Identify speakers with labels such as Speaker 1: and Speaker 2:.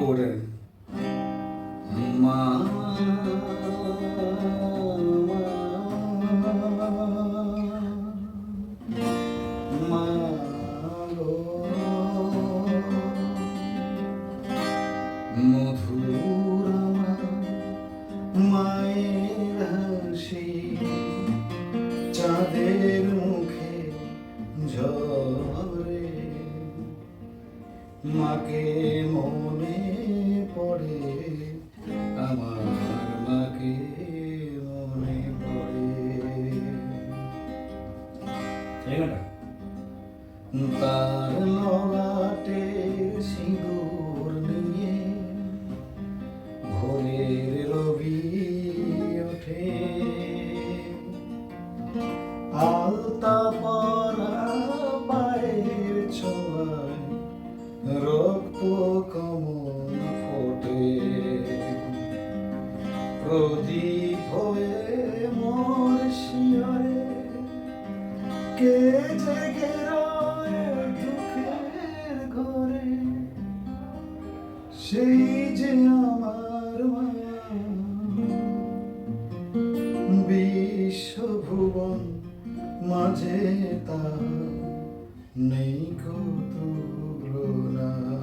Speaker 1: করে মা মা গো মধুর মায়ের হাসি চাঁদের মুখে ঝরে মাকে মনে পড়ে আমার মাকে মনে পড়ে তার ললাটে সিঁদুর নিয়ে ভোরের রবি ওঠে আলতা পরা পায়ের ছোঁয়ায় রক্ত কমল ফোটে প্রদীপ হয়ে মোর শিয়রে কে জেগে রয় দুঃখের ঘরে সেই যে আমার মা বিশ্বভুবন মাঝে তা নেই কত তুলনা।